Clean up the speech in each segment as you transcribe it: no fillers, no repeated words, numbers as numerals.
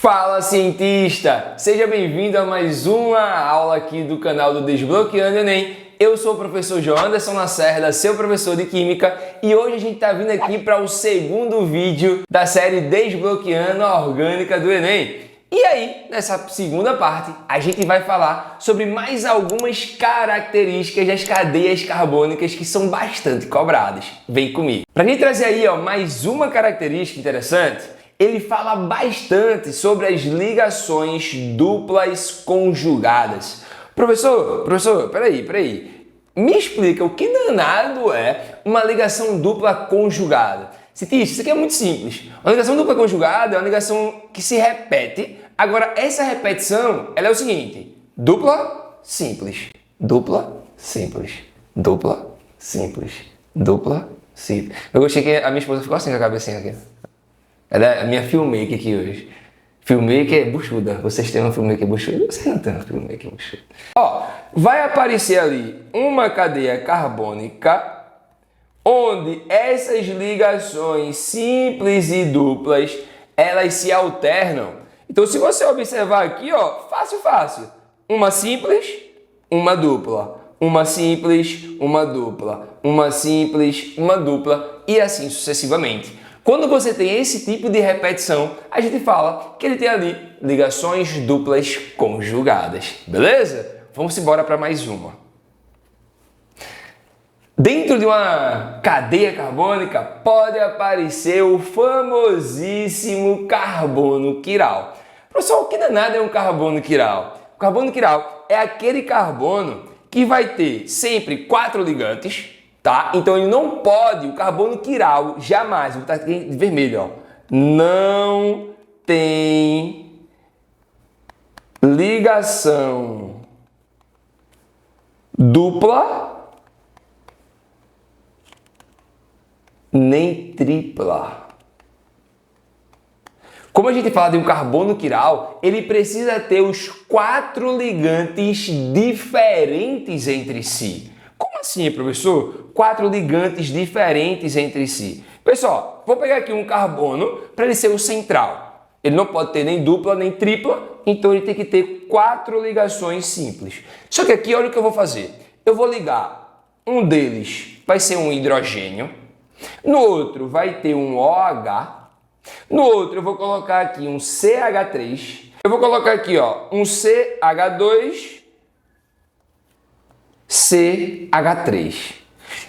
Fala, cientista! Seja bem-vindo a mais uma aula aqui do canal do Desbloqueando Enem. Eu sou o professor João Anderson Lacerda, seu professor de Química, e hoje a gente está vindo aqui para o segundo vídeo da série Desbloqueando a Orgânica do Enem. E aí, nessa segunda parte, a gente vai falar sobre mais algumas características das cadeias carbônicas que são bastante cobradas. Vem comigo! Para a gente trazer aí mais uma característica interessante, ele fala bastante sobre as ligações duplas conjugadas. Professor, peraí. Me explica o que danado é uma ligação dupla conjugada. Cientista, isso aqui é muito simples. Uma ligação dupla conjugada é uma ligação que se repete. Agora, essa repetição, ela é o seguinte: dupla, simples, dupla, simples, dupla, simples, dupla, simples. Eu gostei que a minha esposa ficou assim com a cabecinha aqui. Ela é a minha filmmaker aqui hoje. Filmmaker buchuda. Vocês têm uma filmmaker buchuda? Vocês não têm uma filmmaker buchuda. Ó, vai aparecer ali uma cadeia carbônica onde essas ligações simples e duplas, elas se alternam. Então, se você observar aqui, ó, fácil. Uma simples, uma dupla. Uma simples, uma dupla. Uma simples, uma dupla. E assim sucessivamente. Quando você tem esse tipo de repetição, a gente fala que ele tem ali ligações duplas conjugadas. Beleza? Vamos embora para mais uma. Dentro de uma cadeia carbônica pode aparecer o famosíssimo carbono quiral. Professor, o que danado é um carbono quiral? O carbono quiral é aquele carbono que vai ter sempre 4 ligantes, tá? Então ele não pode, o carbono quiral jamais, vou botar aqui de vermelho, ó, não tem ligação dupla nem tripla. Como a gente fala de um carbono quiral, ele precisa ter os 4 ligantes diferentes entre si. Como assim, professor? 4 ligantes diferentes entre si. Pessoal, vou pegar aqui um carbono para ele ser o central. Ele não pode ter nem dupla nem tripla, então ele tem que ter 4 ligações simples. Só que aqui, olha o que eu vou fazer. Eu vou ligar um deles, vai ser um hidrogênio. No outro vai ter um OH. No outro eu vou colocar aqui um CH3. Eu vou colocar aqui, ó, um CH2, CH3.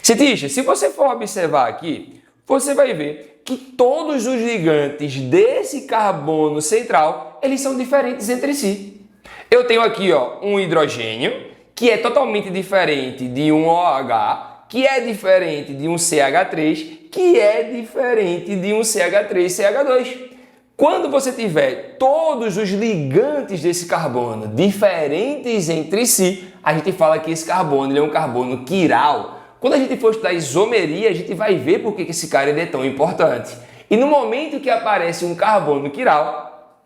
Cientista, se você for observar aqui, você vai ver que todos os ligantes desse carbono central, eles são diferentes entre si. Eu tenho aqui, ó, um hidrogênio, que é totalmente diferente de um OH, que é diferente de um CH3, que é diferente de um CH3-CH2. Quando você tiver todos os ligantes desse carbono diferentes entre si, a gente fala que esse carbono ele é um carbono quiral. Quando a gente for estudar isomeria, a gente vai ver por que esse cara é tão importante. E no momento que aparece um carbono quiral,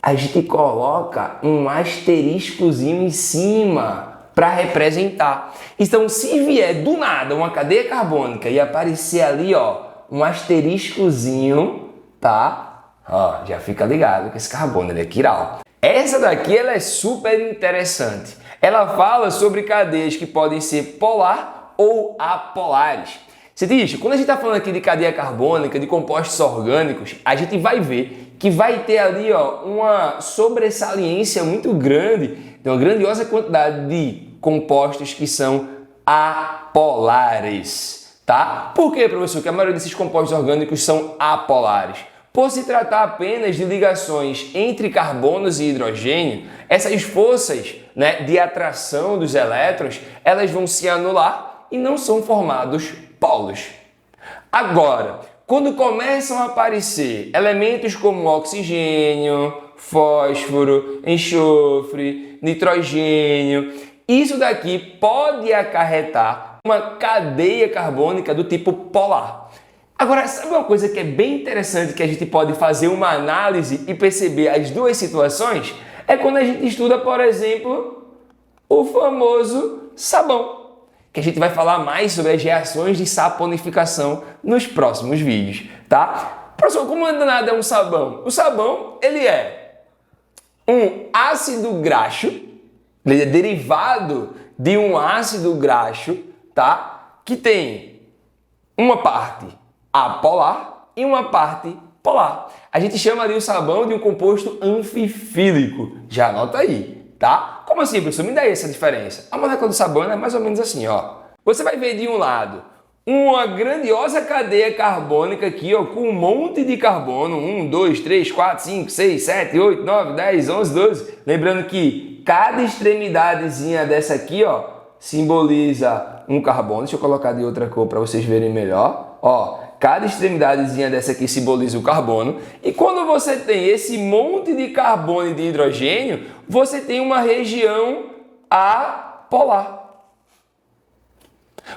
a gente coloca um asteriscozinho em cima para representar. Então, se vier do nada uma cadeia carbônica e aparecer ali, ó, um asteriscozinho, tá? Ó, já fica ligado que esse carbono ele é quiral. Essa daqui ela é super interessante. Ela fala sobre cadeias que podem ser polar ou apolares. Você diz, quando a gente está falando aqui de cadeia carbônica, de compostos orgânicos, a gente vai ver que vai ter ali, ó, uma sobressaliência muito grande, de uma grandiosa quantidade de compostos que são apolares, tá? Por que, professor, que a maioria desses compostos orgânicos são apolares? Por se tratar apenas de ligações entre carbonos e hidrogênio, essas forças, né, de atração dos elétrons, elas vão se anular e não são formados polos. Agora, quando começam a aparecer elementos como oxigênio, fósforo, enxofre, nitrogênio, isso daqui pode acarretar uma cadeia carbônica do tipo polar. Agora, sabe uma coisa que é bem interessante que a gente pode fazer uma análise e perceber as duas situações? É quando a gente estuda, por exemplo, o famoso sabão, que a gente vai falar mais sobre as reações de saponificação nos próximos vídeos, tá? Professor, como danado é um sabão? O sabão, ele é um ácido graxo, ele é derivado de um ácido graxo, tá? Que tem uma parte apolar e uma parte polar. A gente chama ali o sabão de um composto anfifílico. Já anota aí, tá? Como assim, professor? Me dá aí essa diferença. A molécula do sabão é mais ou menos assim, ó. Você vai ver de um lado uma grandiosa cadeia carbônica aqui, ó, com um monte de carbono. 1, 2, 3, 4, 5, 6, 7, 8, 9, 10, 11, 12. Lembrando que cada extremidadezinha dessa aqui, ó, simboliza um carbono. Deixa eu colocar de outra cor para vocês verem melhor. Ó, cada extremidadezinha dessa aqui simboliza o carbono. E quando você tem esse monte de carbono e de hidrogênio, você tem uma região apolar.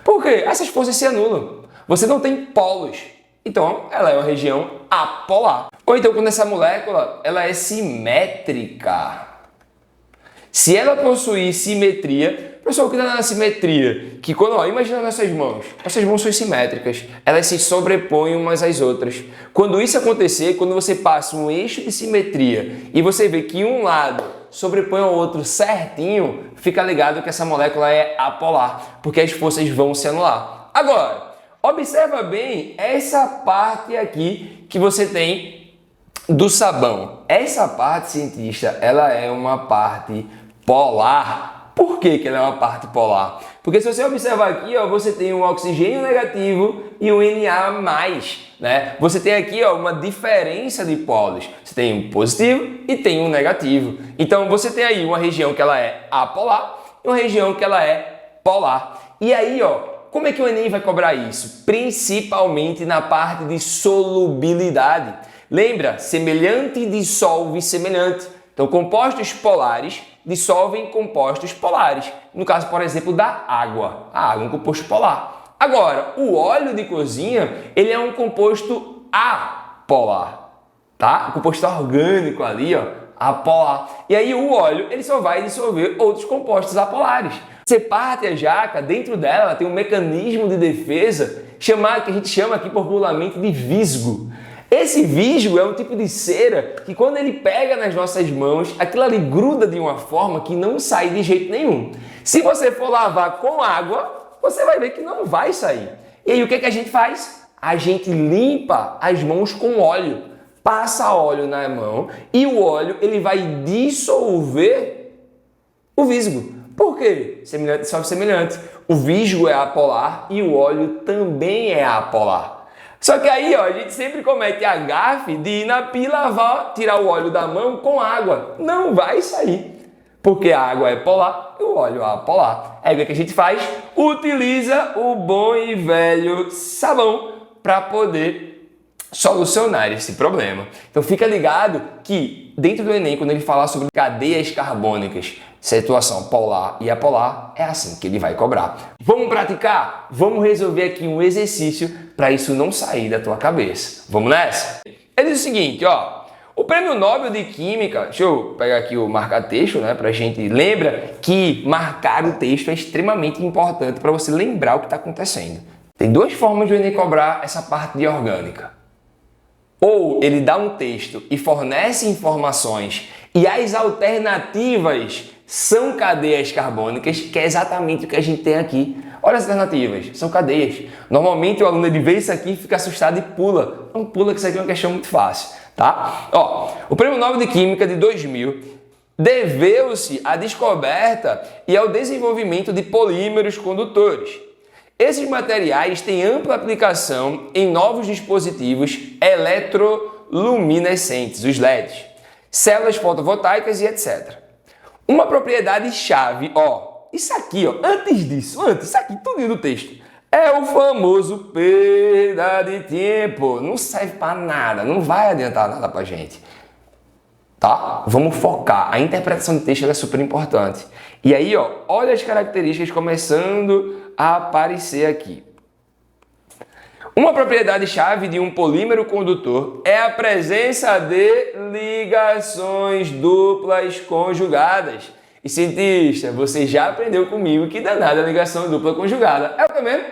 Por quê? Essas forças se anulam. Você não tem polos. Então, ela é uma região apolar. Ou então, quando essa molécula ela é simétrica. Se ela possuir simetria, pessoal, o que dá na simetria? Que quando, ó, imagina nossas mãos são simétricas, elas se sobrepõem umas às outras. Quando isso acontecer, quando você passa um eixo de simetria e você vê que um lado sobrepõe ao outro certinho, fica ligado que essa molécula é apolar, porque as forças vão se anular. Agora, observa bem essa parte aqui que você tem do sabão. Essa parte, cientista, ela é uma parte polar. Por que ela é uma parte polar? Porque se você observar aqui, ó, você tem um oxigênio negativo e um Na+, né? Você tem aqui, ó, uma diferença de polos. Você tem um positivo e tem um negativo. Então você tem aí uma região que ela é apolar e uma região que ela é polar. E aí, ó, como é que o Enem vai cobrar isso? Principalmente na parte de solubilidade. Lembra? Semelhante dissolve semelhante. Então, compostos polares dissolvem compostos polares. No caso, por exemplo, da água. A água é um composto polar. Agora, o óleo de cozinha, ele é um composto apolar, tá? Um composto orgânico ali, ó, apolar. E aí o óleo, ele só vai dissolver outros compostos apolares. Você parte a jaca, dentro dela ela tem um mecanismo de defesa que a gente chama aqui popularmente de visgo. Esse visgo é um tipo de cera que quando ele pega nas nossas mãos, aquilo ali gruda de uma forma que não sai de jeito nenhum. Se você for lavar com água, você vai ver que não vai sair. E aí o que a gente faz? A gente limpa as mãos com óleo. Passa óleo na mão e o óleo ele vai dissolver o visgo. Por quê? Semelhante dissolve semelhante. O visgo é apolar e o óleo também é apolar. Só que aí, ó, a gente sempre comete a gafe de ir na pia lavar, tirar o óleo da mão com água. Não vai sair, porque a água é polar e o óleo é apolar. Aí o que a gente faz? Utiliza o bom e velho sabão para poder solucionar esse problema. Então fica ligado que dentro do Enem, quando ele falar sobre cadeias carbônicas, situação polar e apolar, é assim que ele vai cobrar. Vamos praticar? Vamos resolver aqui um exercício para isso não sair da tua cabeça. Vamos nessa? Ele diz o seguinte, ó. O Prêmio Nobel de Química, deixa eu pegar aqui o marca-texto, né, pra gente. Lembra que marcar o texto é extremamente importante para você lembrar o que está acontecendo. Tem duas formas de o Enem cobrar essa parte de orgânica. Ou ele dá um texto e fornece informações e as alternativas são cadeias carbônicas, que é exatamente o que a gente tem aqui. Olha as alternativas, são cadeias. Normalmente o aluno ele vê isso aqui, fica assustado e pula. Não pula, que isso aqui é uma questão muito fácil, tá? Ó, o Prêmio Nobel de Química de 2000 deveu-se à descoberta e ao desenvolvimento de polímeros condutores. Esses materiais têm ampla aplicação em novos dispositivos eletroluminescentes, os LEDs, células fotovoltaicas e etc. Uma propriedade-chave, ó, isso aqui, ó, isso aqui, tudo no texto, é o famoso perda de tempo. Não serve para nada, não vai adiantar nada pra gente. Tá? Vamos focar. A interpretação de texto é super importante. E aí, ó, olha as características começando a aparecer aqui. Uma propriedade-chave de um polímero condutor é a presença de ligações duplas conjugadas. E cientista, você já aprendeu comigo que danada a ligação dupla conjugada. É o que mesmo?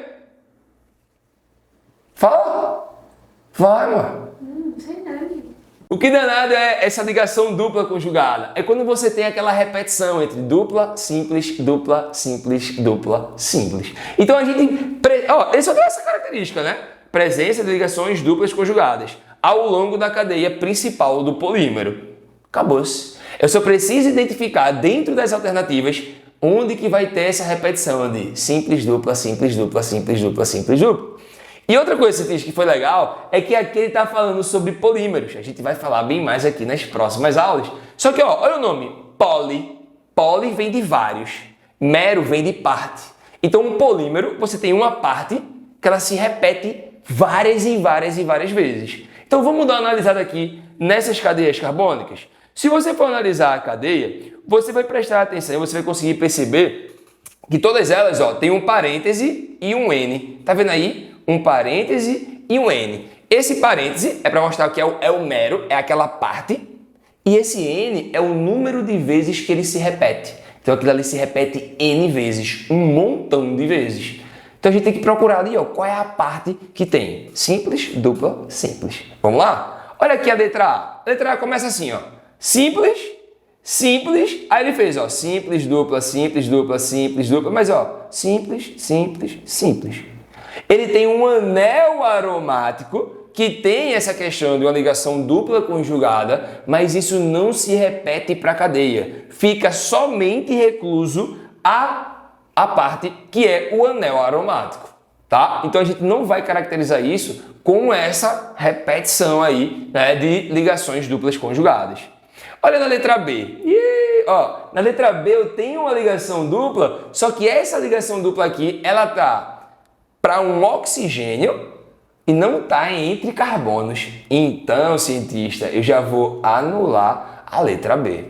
Fala! Vai, mano! O que danado é essa ligação dupla conjugada? É quando você tem aquela repetição entre dupla, simples, dupla, simples, dupla, simples. Então a gente... ele só tem essa característica, né? Presença de ligações duplas conjugadas ao longo da cadeia principal do polímero. Acabou-se. Eu só preciso identificar dentro das alternativas onde que vai ter essa repetição de simples, dupla, simples, dupla, simples, dupla, simples, dupla. E outra coisa que foi legal é que aqui ele está falando sobre polímeros. A gente vai falar bem mais aqui nas próximas aulas. Só que, olha o nome, poli. Poli vem de vários. Mero vem de parte. Então, um polímero, você tem uma parte que ela se repete várias e várias e várias vezes. Então, vamos dar uma analisada aqui nessas cadeias carbônicas. Se você for analisar a cadeia, você vai prestar atenção e você vai conseguir perceber que todas elas têm um parêntese e um N. Tá vendo aí? Um parêntese e um N. Esse parêntese é para mostrar que é o mero, é aquela parte, e esse N é o número de vezes que ele se repete. Então aquilo ali se repete N vezes, um montão de vezes. Então a gente tem que procurar ali, qual é a parte que tem simples, dupla, simples. Vamos lá? Olha aqui a letra A. A letra A começa assim, simples, simples, aí ele fez, simples, dupla, simples, dupla, simples, dupla, mas simples, simples, simples. Ele tem um anel aromático que tem essa questão de uma ligação dupla conjugada, mas isso não se repete para a cadeia. Fica somente recluso a parte que é o anel aromático, tá? Então a gente não vai caracterizar isso com essa repetição aí, né, de ligações duplas conjugadas. Olha na letra B. Na letra B eu tenho uma ligação dupla, só que essa ligação dupla aqui, ela tá para um oxigênio e não está entre carbonos. Então, cientista, eu já vou anular a letra B.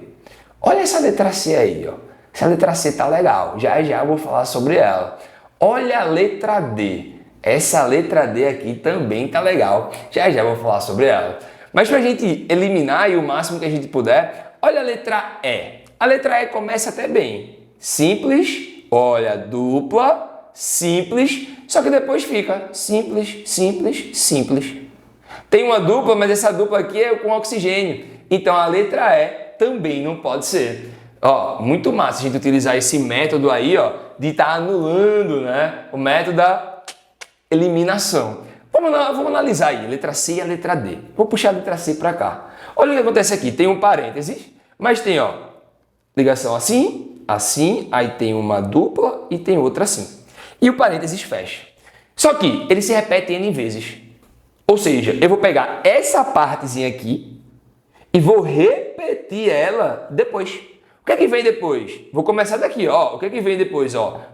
Olha essa letra C aí, Essa letra C tá legal, já eu vou falar sobre ela. Olha a letra D. Essa letra D aqui também tá legal, já eu vou falar sobre ela. Mas para a gente eliminar aí o máximo que a gente puder, olha a letra E. A letra E começa até bem. Simples, olha, dupla, simples, só que depois fica simples, simples, simples. Tem uma dupla, mas essa dupla aqui é com oxigênio. Então a letra E também não pode ser. Muito massa a gente utilizar esse método aí, de estar anulando, né? O método da eliminação. Vamos analisar aí, a letra C e a letra D. Vou puxar a letra C para cá. Olha o que acontece aqui. Tem um parênteses, mas tem, ligação assim, assim, aí tem uma dupla e tem outra assim. E o parênteses fecha. Só que ele se repete N vezes. Ou seja, eu vou pegar essa partezinha aqui e vou repetir ela depois. O que é que vem depois? Vou começar daqui, O que é que vem depois,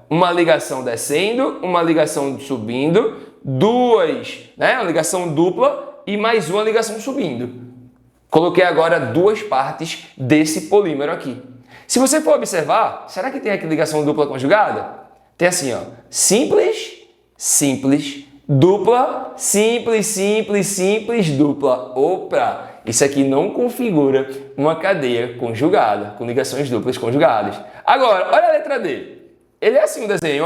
Uma ligação descendo, uma ligação subindo, duas, né? Uma ligação dupla e mais uma ligação subindo. Coloquei agora duas partes desse polímero aqui. Se você for observar, será que tem aqui ligação dupla conjugada? Tem assim, simples, simples, dupla, simples, simples, simples, dupla. Opa! Isso aqui não configura uma cadeia conjugada, com ligações duplas conjugadas. Agora, olha a letra D. Ele é assim o desenho,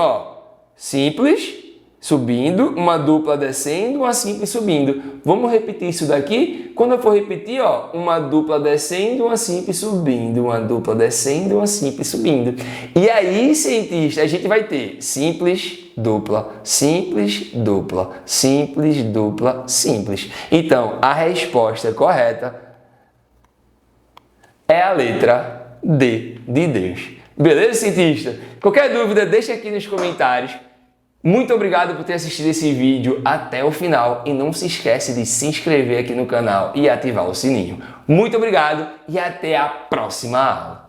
simples, subindo, uma dupla descendo, uma simples subindo. Vamos repetir isso daqui? Quando eu for repetir, uma dupla descendo, uma simples subindo, uma dupla descendo, uma simples subindo. E aí, cientista, a gente vai ter simples, dupla, simples, dupla, simples, dupla, simples. Então, a resposta correta é a letra D de Deus. Beleza, cientista? Qualquer dúvida, deixa aqui nos comentários. Muito obrigado por ter assistido esse vídeo até o final e não se esquece de se inscrever aqui no canal e ativar o sininho. Muito obrigado e até a próxima aula!